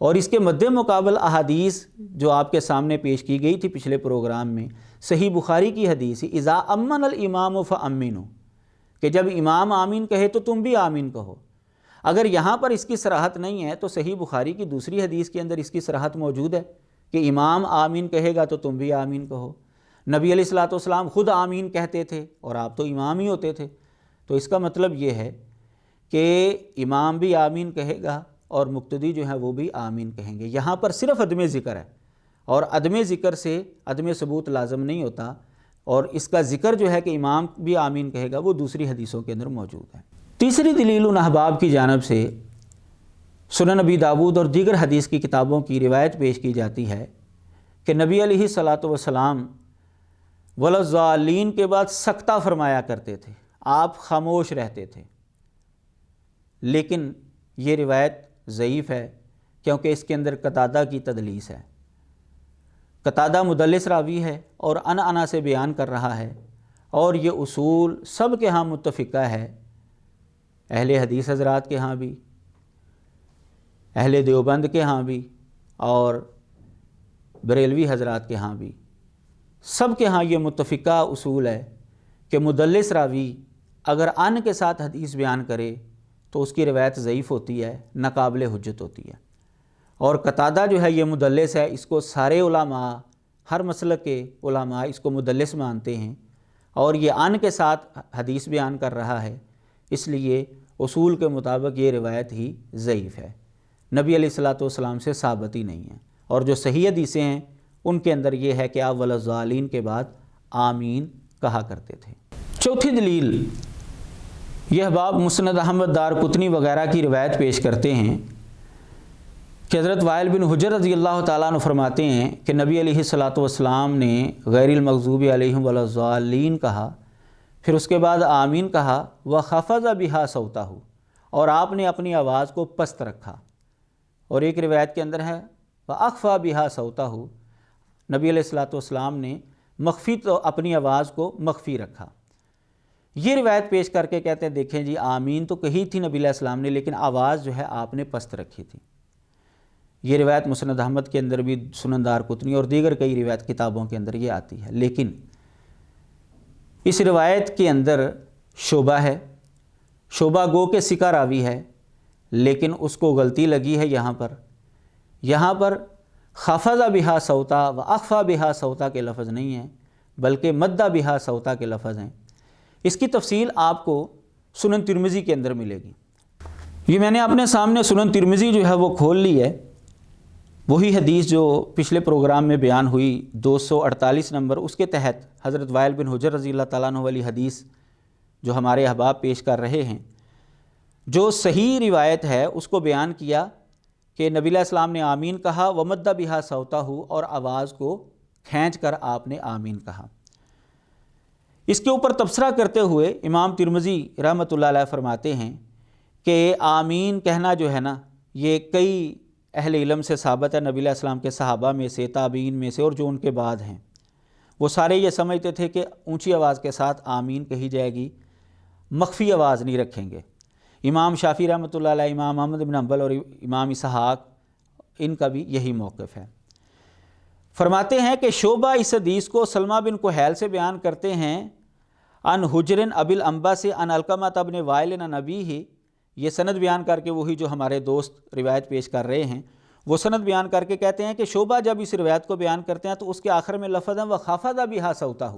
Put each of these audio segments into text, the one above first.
اور اس کے مد مقابل احادیث جو آپ کے سامنے پیش کی گئی تھی پچھلے پروگرام میں، صحیح بخاری کی حدیث ہے اذا امن الامام فامنوا، کہ جب امام آمین کہے تو تم بھی آمین کہو۔ اگر یہاں پر اس کی صراحت نہیں ہے تو صحیح بخاری کی دوسری حدیث کے اندر اس کی صراحت موجود ہے کہ امام آمین کہے گا تو تم بھی آمین کہو۔ نبی علیہ الصلوۃ والسلام خود آمین کہتے تھے اور آپ تو امام ہی ہوتے تھے، تو اس کا مطلب یہ ہے کہ امام بھی آمین کہے گا اور مقتدی جو ہے وہ بھی آمین کہیں گے۔ یہاں پر صرف عدم ذکر ہے، اور عدم ذکر سے عدم ثبوت لازم نہیں ہوتا، اور اس کا ذکر جو ہے کہ امام بھی آمین کہے گا وہ دوسری حدیثوں کے اندر موجود ہے۔ تیسری دلیل ان احباب کی جانب سے سنن نبی داود اور دیگر حدیث کی کتابوں کی روایت پیش کی جاتی ہے کہ نبی علیہ الصلوۃ والسلام والضالین کے بعد سکتہ فرمایا کرتے تھے، آپ خاموش رہتے تھے، لیکن یہ روایت ضعیف ہے کیونکہ اس کے اندر قتادہ کی تدلیس ہے۔ قتادہ مدلس راوی ہے اور انا سے بیان کر رہا ہے، اور یہ اصول سب کے ہاں متفقہ ہے، اہل حدیث حضرات کے ہاں بھی، اہل دیوبند کے ہاں بھی، اور بریلوی حضرات کے ہاں بھی، سب کے ہاں یہ متفقہ اصول ہے کہ مدلس راوی اگر ان کے ساتھ حدیث بیان کرے تو اس کی روایت ضعیف ہوتی ہے، ناقابل حجت ہوتی ہے۔ اور قتادہ جو ہے یہ مدلس ہے، اس کو سارے علماء، ہر مسلک کے علماء اس کو مدلس مانتے ہیں، اور یہ ان کے ساتھ حدیث بیان کر رہا ہے، اس لیے اصول کے مطابق یہ روایت ہی ضعیف ہے، نبی علیہ الصلوۃ والسلام سے ثابت ہی نہیں ہے۔ اور جو صحیح حدیثیں ہیں ان کے اندر یہ ہے کہ آپ والضالین کے بعد آمین کہا کرتے تھے۔ چوتھی دلیل، یہ احباب مسند احمد دارقطنی وغیرہ کی روایت پیش کرتے ہیں کہ حضرت وائل بن حجر رضی اللہ تعالیٰ عنہ فرماتے ہیں کہ نبی علیہ الصلوۃ والسلام نے غیر المغضوب علیہم والضالین کہا، پھر اس کے بعد آمین کہا، وخفض بہا صوتہ، اور آپ نے اپنی آواز کو پست رکھا۔ اور ایک روایت کے اندر ہے وَأَخْفَى بِهَا صَوْتَهُ، نبی علیہ الصلوۃ والسلام نے مخفی تو اپنی آواز کو مخفی رکھا۔ یہ روایت پیش کر کے کہتے ہیں دیکھیں جی آمین تو کہی تھی نبی علیہ السلام نے، لیکن آواز جو ہے آپ نے پست رکھی تھی۔ یہ روایت مسند احمد کے اندر بھی، سنن دارقطنی اور دیگر کئی روایت کتابوں کے اندر یہ آتی ہے، لیکن اس روایت کے اندر شعبہ ہے، شعبہ گو کہ ثقہ راوی ہے، لیکن اس کو غلطی لگی ہے یہاں پر خفض بہا صوتا و اخفا بہا صوتا کے لفظ نہیں ہیں، بلکہ مد بہا صوتا کے لفظ ہیں۔ اس کی تفصیل آپ کو سنن ترمذی کے اندر ملے گی۔ یہ میں نے اپنے سامنے سنن ترمذی جو ہے وہ کھول لی ہے، وہی حدیث جو پچھلے پروگرام میں بیان ہوئی 248 نمبر، اس کے تحت حضرت وائل بن حجر رضی اللہ تعالیٰ عنہ والی حدیث جو ہمارے احباب پیش کر رہے ہیں، جو صحیح روایت ہے اس کو بیان کیا کہ نبی علیہ السلام نے آمین کہا، ومد بہا صوتہ، اور آواز کو کھینچ کر آپ نے آمین کہا۔ اس کے اوپر تبصرہ کرتے ہوئے امام ترمذی رحمۃ اللہ علیہ فرماتے ہیں کہ آمین کہنا جو ہے نا، یہ کئی اہل علم سے ثابت ہے، نبی علیہ السلام کے صحابہ میں سے، تابعین میں سے، اور جو ان کے بعد ہیں، وہ سارے یہ سمجھتے تھے کہ اونچی آواز کے ساتھ آمین کہی جائے گی، مخفی آواز نہیں رکھیں گے۔ امام شافعی رحمۃ اللہ علیہ، امام احمد بن حنبل اور امام اسحاق، ان کا بھی یہی موقف ہے۔ فرماتے ہیں کہ شعبہ اس حدیث کو سلمہ بن کہیل سے بیان کرتے ہیں، ان حجر ابی الانبا سے، ان علقمہ بن وائل عن ابیہ، یہ سند بیان کر کے وہی جو ہمارے دوست روایت پیش کر رہے ہیں وہ سند بیان کر کے کہتے ہیں کہ شعبہ جب اس روایت کو بیان کرتے ہیں تو اس کے آخر میں لفظ ہے وخفض بہا صوتہ،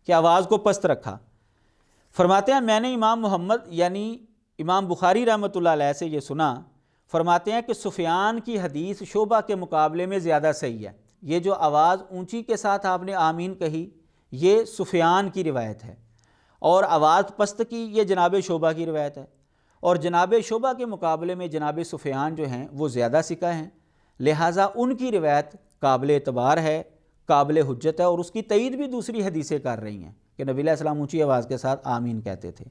کہ آواز کو پست رکھا۔ فرماتے ہیں میں نے امام محمد یعنی امام بخاری رحمۃ اللہ علیہ سے یہ سنا، فرماتے ہیں کہ سفیان کی حدیث شعبہ کے مقابلے میں زیادہ صحیح ہے۔ یہ جو آواز اونچی کے ساتھ آپ نے آمین کہی، یہ سفیان کی روایت ہے، اور آواز پست کی یہ جناب شعبہ کی روایت ہے، اور جناب شعبہ کے مقابلے میں جناب سفیان جو ہیں وہ زیادہ ثقہ ہیں، لہٰذا ان کی روایت قابل اعتبار ہے، قابل حجت ہے، اور اس کی تائید بھی دوسری حدیثیں کر رہی ہیں کہ نبی علیہ السلام اونچی آواز کے ساتھ آمین کہتے تھے۔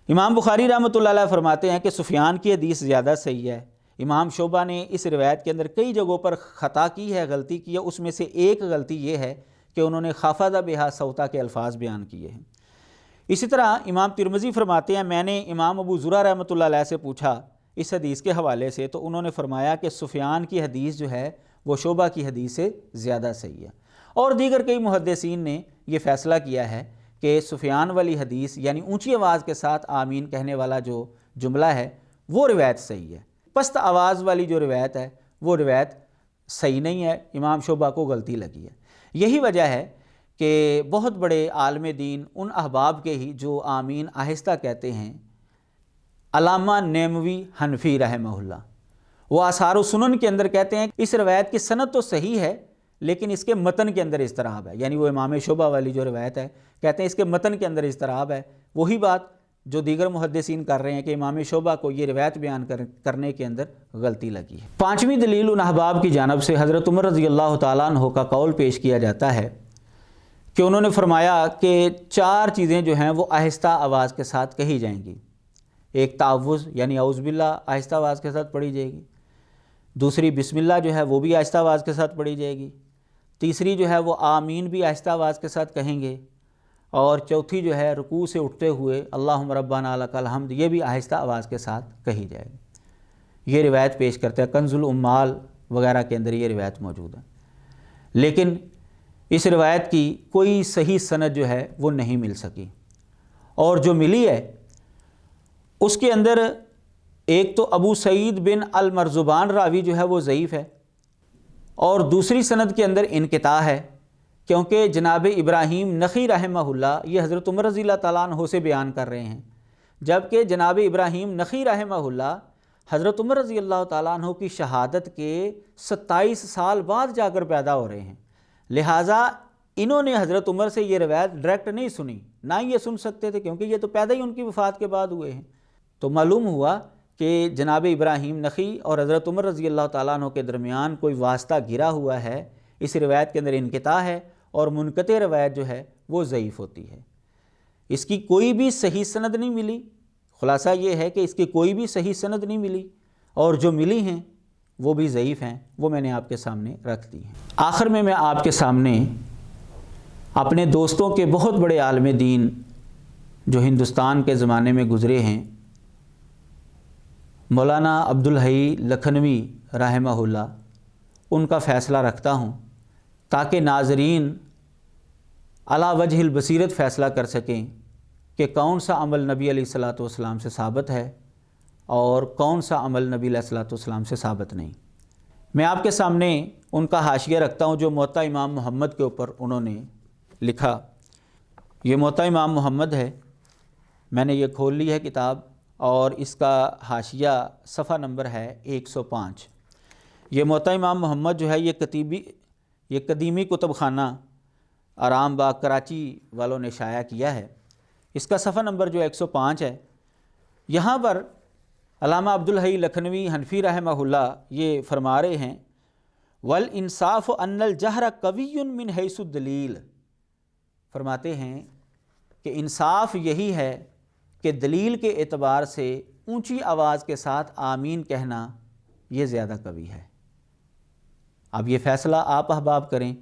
امام بخاری رحمۃ اللہ علیہ فرماتے ہیں کہ سفیان کی حدیث زیادہ صحیح ہے۔ امام شعبہ نے اس روایت کے اندر کئی جگہوں پر خطا کی ہے، غلطی کی ہے، اس میں سے ایک غلطی یہ ہے کہ انہوں نے خفض بہا صوتہ کے الفاظ بیان کیے ہیں۔ اسی طرح امام ترمذی فرماتے ہیں میں نے امام ابو زرع رحمۃ اللہ علیہ سے پوچھا، اس حدیث کے حوالے سے، تو انہوں نے فرمایا کہ سفیان کی حدیث جو ہے وہ شعبہ کی حدیث سے زیادہ صحیح ہے، اور دیگر کئی محدثین نے یہ فیصلہ کیا ہے کہ سفیان والی حدیث یعنی اونچی آواز کے ساتھ آمین کہنے والا جو جملہ ہے وہ روایت صحیح ہے، پست آواز والی جو روایت ہے وہ روایت صحیح نہیں ہے، امام شعبہ کو غلطی لگی ہے۔ یہی وجہ ہے کہ بہت بڑے عالم دین ان احباب کے ہی جو آمین آہستہ کہتے ہیں، علامہ نیموی حنفی رحمہ اللہ، وہ آثار و سنن کے اندر کہتے ہیں اس روایت کی سند تو صحیح ہے لیکن اس کے متن کے اندر اضطراب ہے، یعنی وہ امام شعبہ والی جو روایت ہے کہتے ہیں اس کے متن کے اندر اضطراب ہے۔ وہی بات جو دیگر محدثین کر رہے ہیں کہ امام شعبہ کو یہ روایت بیان کرنے کے اندر غلطی لگی ہے۔ پانچویں دلیل ان احباب کی جانب سے حضرت عمر رضی اللہ تعالیٰ عنہ کا قول پیش کیا جاتا ہے کہ انہوں نے فرمایا کہ 4 چیزیں جو ہیں وہ آہستہ آواز کے ساتھ کہی جائیں گی۔ ایک تعوذ یعنی اعوذ باللہ آہستہ آواز کے ساتھ پڑھی جائے گی، دوسری بسم اللہ جو ہے وہ بھی آہستہ آواز کے ساتھ پڑھی جائے گی، تیسری جو ہے وہ آمین بھی آہستہ آواز کے ساتھ کہیں گے، اور چوتھی جو ہے رکوع سے اٹھتے ہوئے اللہم ربنا لک الحمد یہ بھی آہستہ آواز کے ساتھ کہی جائے گی۔ یہ روایت پیش کرتے ہیں، کنز الامال وغیرہ کے اندر یہ روایت موجود ہے، لیکن اس روایت کی کوئی صحیح سند جو ہے وہ نہیں مل سکی، اور جو ملی ہے اس کے اندر ایک تو ابو سعید بن المرزبان راوی جو ہے وہ ضعیف ہے، اور دوسری سند کے اندر انقطاع ہے، کیونکہ جناب ابراہیم نخعی رحمہ اللہ یہ حضرت عمر رضی اللہ تعالیٰ عنہ سے بیان کر رہے ہیں، جبکہ جناب ابراہیم نخعی رحمہ اللہ حضرت عمر رضی اللہ تعالیٰ عنہ کی شہادت کے 27 سال بعد جا کر پیدا ہو رہے ہیں، لہٰذا انہوں نے حضرت عمر سے یہ روایت ڈائریکٹ نہیں سنی، نہ یہ سن سکتے تھے کیونکہ یہ تو پیدا ہی ان کی وفات کے بعد ہوئے ہیں۔ تو معلوم ہوا کہ جناب ابراہیم نخعی اور حضرت عمر رضی اللہ تعالیٰ عنہ کے درمیان کوئی واسطہ گرا ہوا ہے، اس روایت کے اندر انقطاع ہے، اور منقطع روایت جو ہے وہ ضعیف ہوتی ہے، اس کی کوئی بھی صحیح سند نہیں ملی۔ خلاصہ یہ ہے کہ اس کی کوئی بھی صحیح سند نہیں ملی، اور جو ملی ہیں وہ بھی ضعیف ہیں، وہ میں نے آپ کے سامنے رکھ دی ہیں۔ آخر میں آپ کے سامنے اپنے دوستوں کے بہت بڑے عالم دین جو ہندوستان کے زمانے میں گزرے ہیں، مولانا عبدالحی لکھنوی رحمہ اللہ، ان کا فیصلہ رکھتا ہوں تاکہ ناظرین علی وجہ البصیرت فیصلہ کر سکیں کہ کون سا عمل نبی علیہ الصلوۃ والسلام سے ثابت ہے اور کون سا عمل نبی علیہ الصلوۃ والسلام سے ثابت نہیں۔ میں آپ کے سامنے ان کا حاشیہ رکھتا ہوں جو موطا امام محمد کے اوپر انہوں نے لکھا۔ یہ موطا امام محمد ہے، میں نے یہ کھول لی ہے کتاب، اور اس کا حاشیہ صفحہ نمبر ہے 105۔ یہ موطا امام محمد جو ہے یہ قدیمی کتب خانہ آرام باغ کراچی والوں نے شائع کیا ہے، اس کا صفحہ نمبر جو 105 ہے، یہاں پر علامہ عبدالحی لکھنوی حنفی رحمہ اللہ یہ فرما رہے ہیں وَالْإِنصَافُ أَنَّ الْجَهْرَ قَوِيٌّ مِّنْ حَيْثُ الدَّلِيلِ، فرماتے ہیں کہ انصاف یہی ہے کہ دلیل کے اعتبار سے اونچی آواز کے ساتھ آمین کہنا یہ زیادہ قوی ہے۔ اب یہ فیصلہ آپ احباب کریں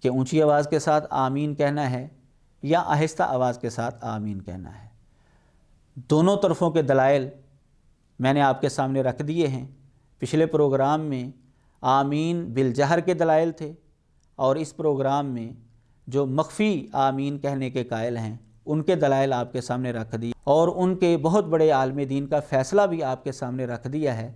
کہ اونچی آواز کے ساتھ آمین کہنا ہے یا آہستہ آواز کے ساتھ آمین کہنا ہے۔ دونوں طرفوں کے دلائل میں نے آپ کے سامنے رکھ دیے ہیں۔ پچھلے پروگرام میں آمین بالجہر کے دلائل تھے، اور اس پروگرام میں جو مخفی آمین کہنے کے قائل ہیں ان کے دلائل آپ کے سامنے رکھ دی، اور ان کے بہت بڑے عالم دین کا فیصلہ بھی آپ کے سامنے رکھ دیا ہے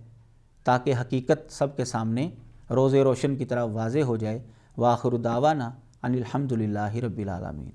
تاکہ حقیقت سب کے سامنے روز روشن کی طرح واضح ہو جائے۔ وآخر دعوانا ان الحمد للہ رب العالمین۔